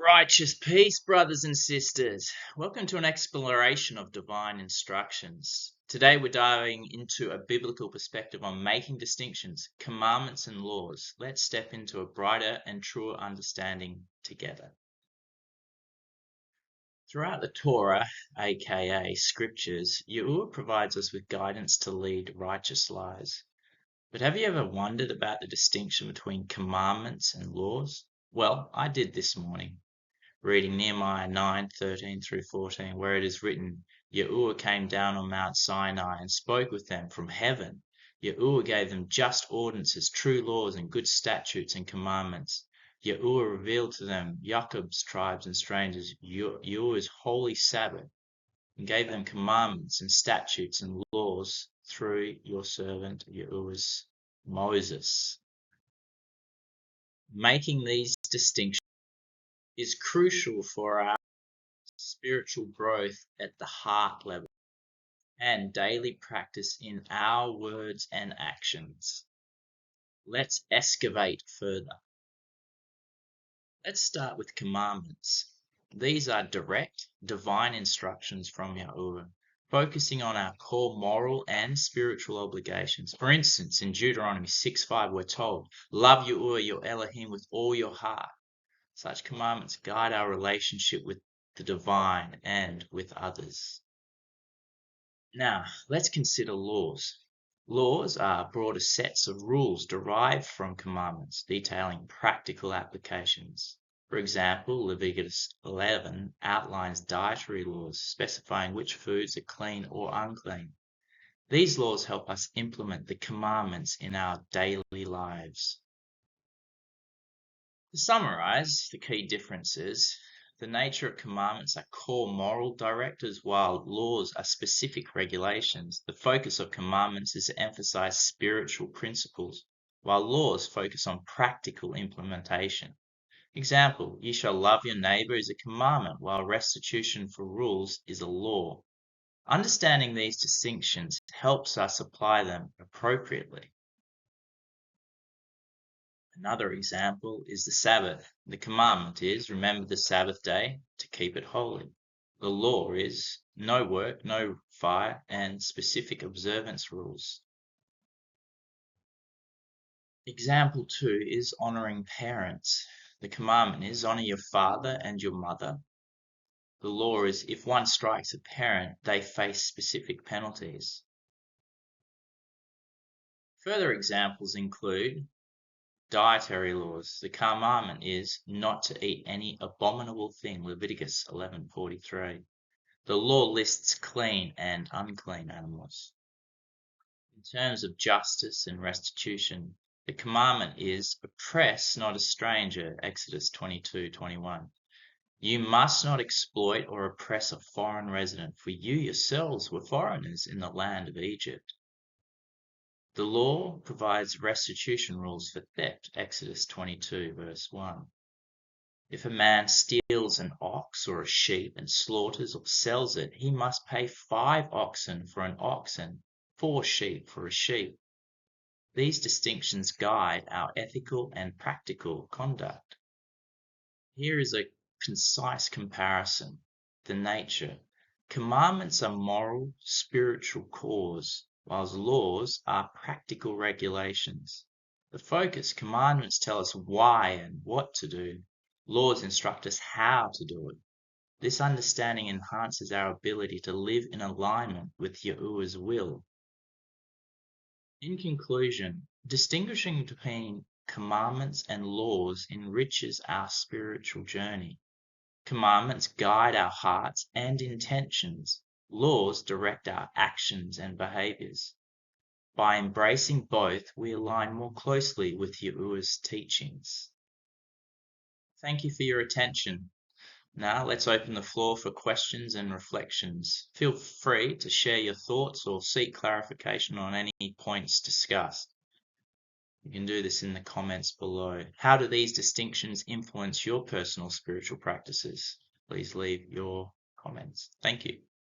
Righteous peace, brothers and sisters. Welcome to an exploration of divine instructions. Today we're diving into a biblical perspective on making distinctions, commandments, and laws. Let's step into a brighter and truer understanding together. Throughout the Torah, aka scriptures, YAHUAH provides us with guidance to lead righteous lives. But have you ever wondered about the distinction between commandments and laws? Well, I did this morning, reading Nehemiah 9:13 through 14, where it is written, YAHUAH came down on Mount Sinai and spoke with them from heaven. YAHUAH gave them just ordinances, true laws, and good statutes and commandments. YAHUAH revealed to them Jacob's tribes and strangers, YAHUAH's holy Sabbath, and gave them commandments and statutes and laws through your servant YAHUAH's Moses. Making these distinctions is crucial for our spiritual growth at the heart level and daily practice in our words and actions. Let's excavate further. Let's start with commandments. These are direct, divine instructions from YAHUAH, focusing on our core moral and spiritual obligations. For instance, in Deuteronomy 6:5, we're told, love YAHUAH your Elohim with all your heart. Such commandments guide our relationship with the divine and with others. Now, let's consider laws. Laws are broader sets of rules derived from commandments, detailing practical applications. For example, Leviticus 11 outlines dietary laws, specifying which foods are clean or unclean. These laws help us implement the commandments in our daily lives. To summarize the key differences, the nature of commandments are core moral directives, while laws are specific regulations. The focus of commandments is to emphasize spiritual principles, while laws focus on practical implementation. Example, you shall love your neighbor is a commandment, while restitution for rules is a law. Understanding these distinctions helps us apply them appropriately. Another example is the Sabbath. The commandment is, remember the Sabbath day to keep it holy. The law is, no work, no fire, and specific observance rules. Example 2 is honoring parents. The commandment is, honor your father and your mother. The law is, if one strikes a parent, they face specific penalties. Further examples include dietary laws. The commandment is not to eat any abominable thing, Leviticus 11:43. The law lists clean and unclean animals. In terms of justice and restitution, the commandment is oppress not a stranger, Exodus 22:21. You must not exploit or oppress a foreign resident, for you yourselves were foreigners in the land of Egypt. The law provides restitution rules for theft, Exodus 22, verse 1. If a man steals an ox or a sheep and slaughters or sells it, he must pay 5 oxen for an ox and 4 sheep for a sheep. These distinctions guide our ethical and practical conduct. Here is a concise comparison. The nature. Commandments are moral, spiritual cores, whilst laws are practical regulations. The focus, commandments tell us why and what to do. Laws instruct us how to do it. This understanding enhances our ability to live in alignment with YAHUAH's will. In conclusion, distinguishing between commandments and laws enriches our spiritual journey. Commandments guide our hearts and intentions. Laws direct our actions and behaviors. By embracing both, we align more closely with YAHUAH's teachings. Thank you for your attention. Now let's open the floor for questions and reflections. Feel free to share your thoughts or seek clarification on any points discussed. You can do this in the comments below. How do these distinctions influence your personal spiritual practices? Please leave your comments. Thank you.